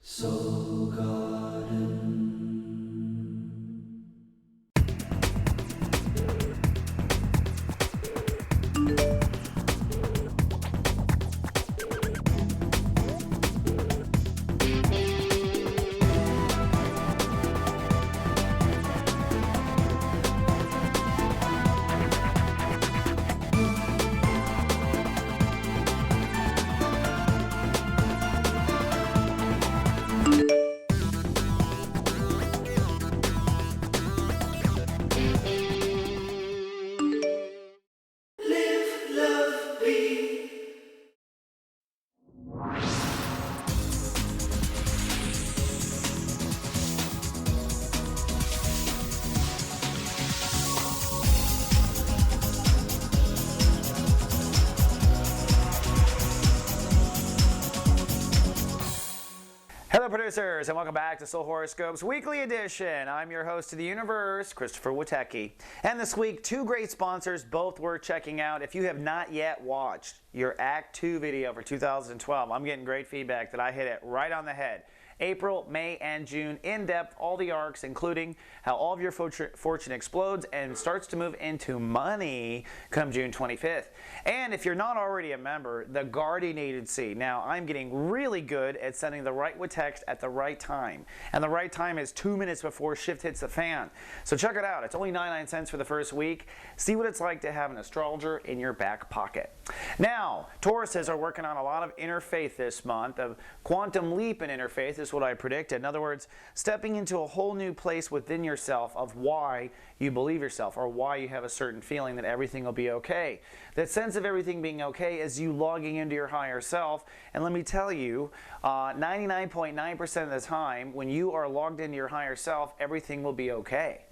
Soul Garden. Live, love, be. Hello producers, and welcome back to Soul Horoscopes Weekly Edition. I'm your host of the universe, Christopher Witecki. And this week, two great sponsors, both worth checking out. If you have not yet watched your Act 2 video for 2012, I'm getting great feedback that I hit it right on the head. April, May, and June, in depth, all the arcs, including how all of your fortune explodes and starts to move into money come June 25th. And if you're not already a member, the Guardian Agency. Now, I'm getting really good at sending the right text at the right time. And the right time is 2 minutes before shift hits the fan. So check it out. It's only 99 cents for the first week. See what it's like to have an astrologer in your back pocket. Now, Tauruses are working on a lot of interfaith this month. A quantum leap in interfaith is what I predicted. In other words, stepping into a whole new place within yourself of why you believe yourself or why you have a certain feeling that everything will be okay. That sense of everything being okay is you logging into your higher self. And let me tell you, 99.9% of the time, when you are logged into your higher self, everything will be okay.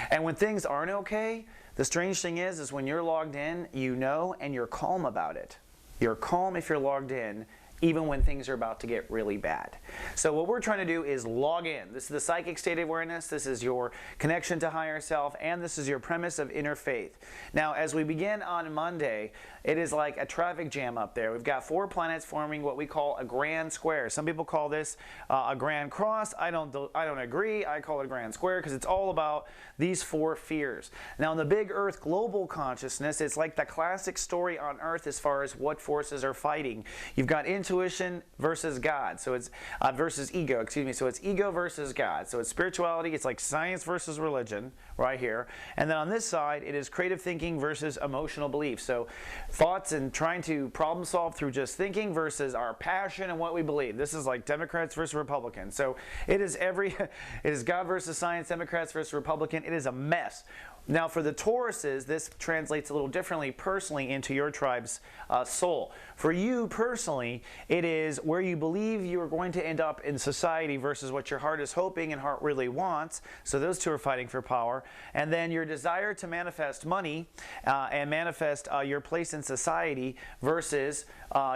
And when things aren't okay, the strange thing is when you're logged in, you know, and you're calm about it. You're calm if you're logged in, even when things are about to get really bad. So what we're trying to do is log in. This is the psychic state of awareness, this is your connection to higher self, and this is your premise of inner faith. Now, as we begin on Monday, it is like a traffic jam up there. We've got 4 planets forming what we call a grand square. Some people call this a grand cross. I don't agree. I call it a grand square because it's all about these 4 fears. Now, in the big Earth global consciousness, it's like the classic story on Earth as far as what forces are fighting. You've got intuition versus God, so it's versus ego, excuse me. So it's ego versus God. So it's spirituality, it's like science versus religion right here. And then on this side, it is creative thinking versus emotional belief. So thoughts and trying to problem solve through just thinking versus our passion and what we believe. This is like Democrats versus Republicans. So it is it is God versus science, Democrats versus Republican. It is a mess. Now for the Tauruses, this translates a little differently personally into your tribe's soul. For you personally, it is where you believe you are going to end up in society versus what your heart is hoping and heart really wants. So those two are fighting for power. And then your desire to manifest money and manifest your place in society versus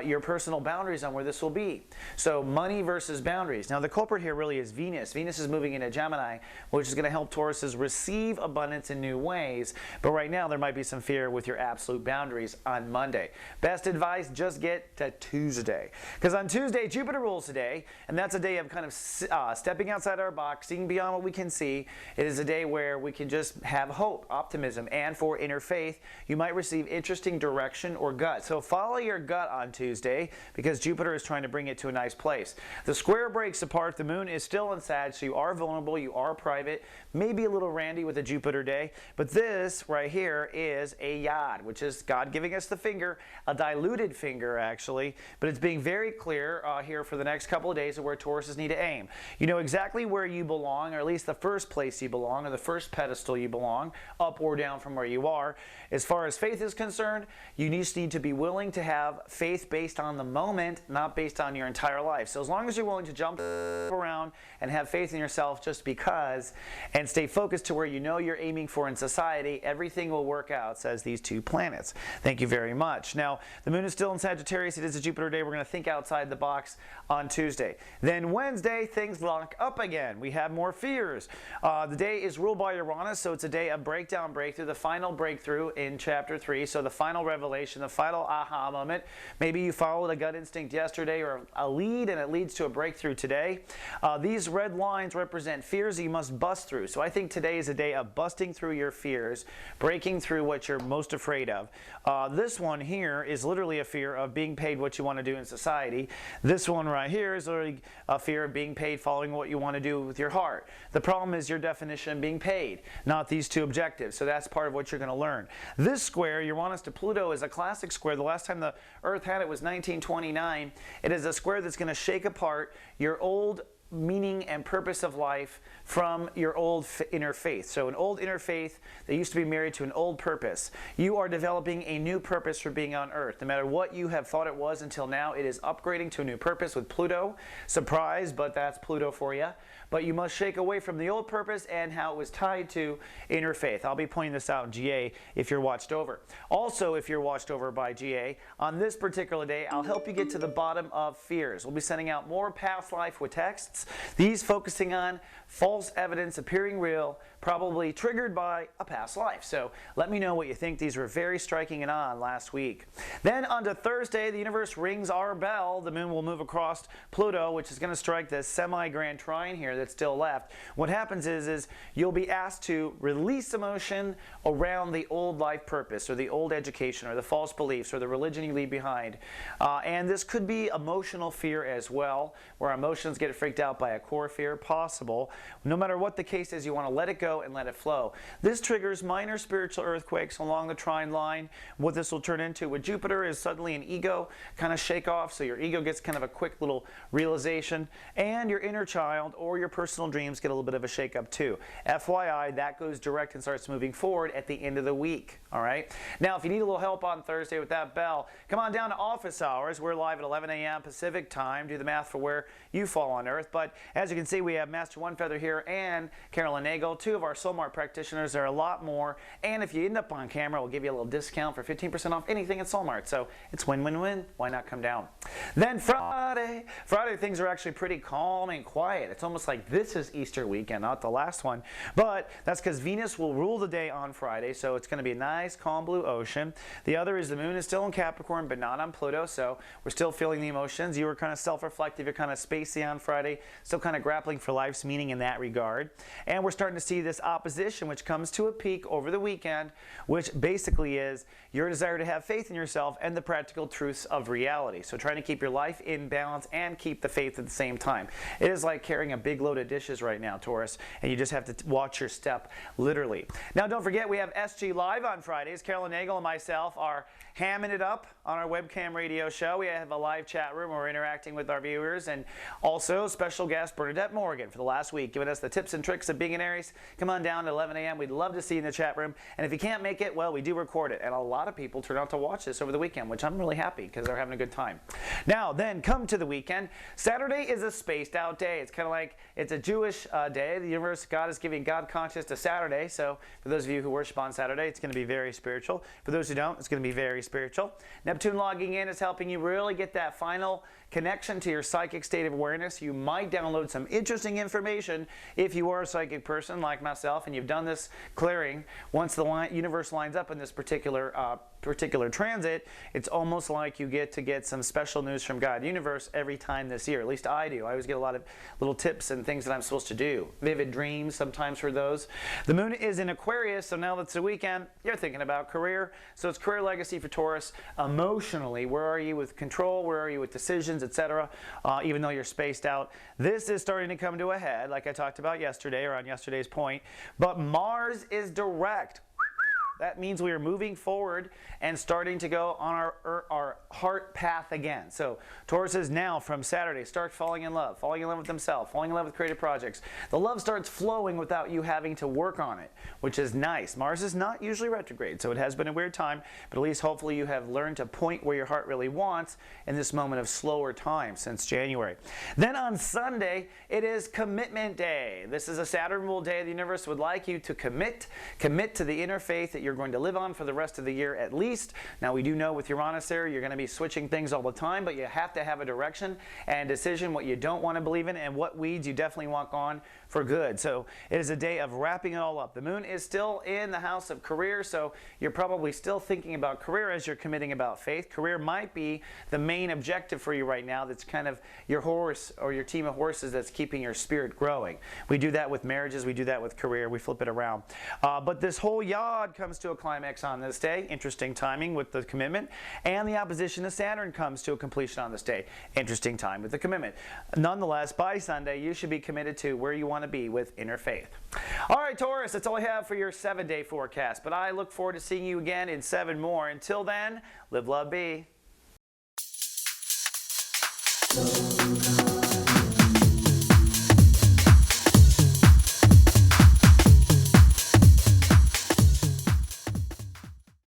your personal boundaries on where this will be. So money versus boundaries. Now the culprit here really is Venus. Venus is moving into Gemini, which is going to help Tauruses receive abundance in new ways, but right now there might be some fear with your absolute boundaries on Monday. Best advice, just get to Tuesday, because on Tuesday Jupiter rules today, and that's a day of kind of stepping outside our box, seeing beyond what we can see. It is a day where we can just have hope, optimism, and for inner faith, you might receive interesting direction or gut. So follow your gut on Tuesday, because Jupiter is trying to bring it to a nice place. The square breaks apart, the moon is still in Sag, so you are vulnerable, you are private, maybe a little randy with a Jupiter day. But this right here is a yod, which is God giving us the finger, a diluted finger actually, but it's being very clear here for the next couple of days of where Tauruses need to aim. You know exactly where you belong, or at least the first place you belong, or the first pedestal you belong, up or down from where you are. As far as faith is concerned, you just need to be willing to have faith based on the moment, not based on your entire life. So as long as you're willing to jump around and have faith in yourself just because, and stay focused to where you know you're aiming for in society, everything will work out, says these 2 planets. Thank you very much. Now, the moon is still in Sagittarius. It is a Jupiter day. We're going to think outside the box on Tuesday. Then Wednesday, things lock up again. We have more fears. The day is ruled by Uranus, so it's a day of breakdown, breakthrough, the final breakthrough in chapter 3. So the final revelation, the final aha moment. Maybe you followed a gut instinct yesterday or a lead and it leads to a breakthrough today. These red lines represent fears that you must bust through. So I think today is a day of busting through your fears, breaking through what you're most afraid of. This one here is literally a fear of being paid what you want to do in society. This one right here is literally a fear of being paid following what you want to do with your heart. The problem is your definition of being paid, not these two objectives. So that's part of what you're going to learn. This square, Uranus to Pluto, is a classic square. The last time the Earth had it was 1929. It is a square that's going to shake apart your old meaning and purpose of life from your old inner faith. So an old inner faith that used to be married to an old purpose. You are developing a new purpose for being on Earth. No matter what you have thought it was until now, it is upgrading to a new purpose with Pluto. Surprise, but that's Pluto for you. But you must shake away from the old purpose and how it was tied to inner faith. I'll be pointing this out in GA if you're watched over. Also, if you're watched over by GA, on this particular day, I'll help you get to the bottom of fears. We'll be sending out more past life with texts, these focusing on false evidence appearing real, probably triggered by a past life. So let me know what you think. These were very striking and on last week. Then on to Thursday, the universe rings our bell. The moon will move across Pluto, which is going to strike this semi-grand trine here that's still left. What happens is you'll be asked to release emotion around the old life purpose or the old education or the false beliefs or the religion you leave behind. And this could be emotional fear as well, where emotions get freaked out by a core fear, possible. No matter what the case is, you want to let it go and let it flow. This triggers minor spiritual earthquakes along the trine line. What this will turn into with Jupiter is suddenly an ego kind of shake off, so your ego gets kind of a quick little realization, and your inner child or your personal dreams get a little bit of a shake up too. FYI, that goes direct and starts moving forward at the end of the week. All right. Now, if you need a little help on Thursday with that bell, come on down to office hours. We're live at 11 a.m. Pacific time. Do the math for where you fall on Earth. But as you can see, we have Master One Feather here and Carolyn Nagel, two of our Soulmart practitioners. There are a lot more. And if you end up on camera, we'll give you a little discount for 15% off anything at Soulmart. So it's win-win-win. Why not come down? Then Friday, things are actually pretty calm and quiet. It's almost like this is Easter weekend, not the last one. But that's because Venus will rule the day on Friday. So it's going to be a nice, calm blue ocean. The other is the moon is still in Capricorn, but not on Pluto. So we're still feeling the emotions. You were kind of self-reflective. You're kind of spacey on Friday. Still kind of grappling for life's meaning in that regard. And we're starting to see this opposition, which comes to a peak over the weekend, which basically is your desire to have faith in yourself and the practical truths of reality. So trying to keep your life in balance and keep the faith at the same time. It is like carrying a big load of dishes right now, Taurus, and you just have to watch your step, literally. Now, don't forget, we have SG Live on Fridays. Carolyn Nagel and myself are hamming it up on our webcam radio show. We have a live chat room where we're interacting with our viewers, and also special guest Bernadette Morgan for the last week, giving us the tips and tricks of being an Aries. Come on down at 11 a.m. We'd love to see you in the chat room. And if you can't make it, well, we do record it. And a lot of people turn out to watch this over the weekend, which I'm really happy because they're having a good time. Now, then, come to the weekend. Saturday is a spaced out day. It's kind of like it's a Jewish day. The universe, God is giving God conscious to Saturday. So for those of you who worship on Saturday, it's going to be very spiritual. For those who don't, it's going to be very spiritual. Neptune logging in is helping you really get that final connection to your psychic state of awareness. You might download some interesting information if you are a psychic person like myself and you've done this clearing. Once the universe lines up in this particular transit, it's almost like you get to get some special news from God universe every time this year. At least I do. I always get a lot of little tips and things that I'm supposed to do. Vivid dreams sometimes for those. The moon is in Aquarius, so now that's the weekend, you're thinking about career. So it's career legacy for Taurus. Emotionally, where are you with control? Where are you with decisions, etc.? Even though you're spaced out, this is starting to come to a head, like I talked about yesterday or on yesterday's point. But Mars is direct. That means we are moving forward and starting to go on our heart path again. So Taurus is now from Saturday, start falling in love with themselves, falling in love with creative projects. The love starts flowing without you having to work on it, which is nice. Mars is not usually retrograde, so it has been a weird time, but at least hopefully you have learned to point where your heart really wants in this moment of slower time since January. Then on Sunday, it is Commitment Day. This is a Saturn ruled day. The universe would like you to commit to the inner faith that you're going to live on for the rest of the year at least. Now, we do know with Uranus there, you're going to be switching things all the time, but you have to have a direction and decision, what you don't want to believe in and what weeds you definitely want gone for good. So it is a day of wrapping it all up. The moon is still in the house of career, so you're probably still thinking about career as you're committing about faith. Career might be the main objective for you right now. That's kind of your horse or your team of horses that's keeping your spirit growing. We do that with marriages. We do that with career. We flip it around. But this whole yod comes to a climax on this day. Interesting timing with the commitment. And the opposition to Saturn comes to a completion on this day. Interesting time with the commitment. Nonetheless, by Sunday, you should be committed to where you want to be with inner faith. All right, Taurus, that's all I have for your 7-day forecast. But I look forward to seeing you again in 7 more. Until then, live, love, be.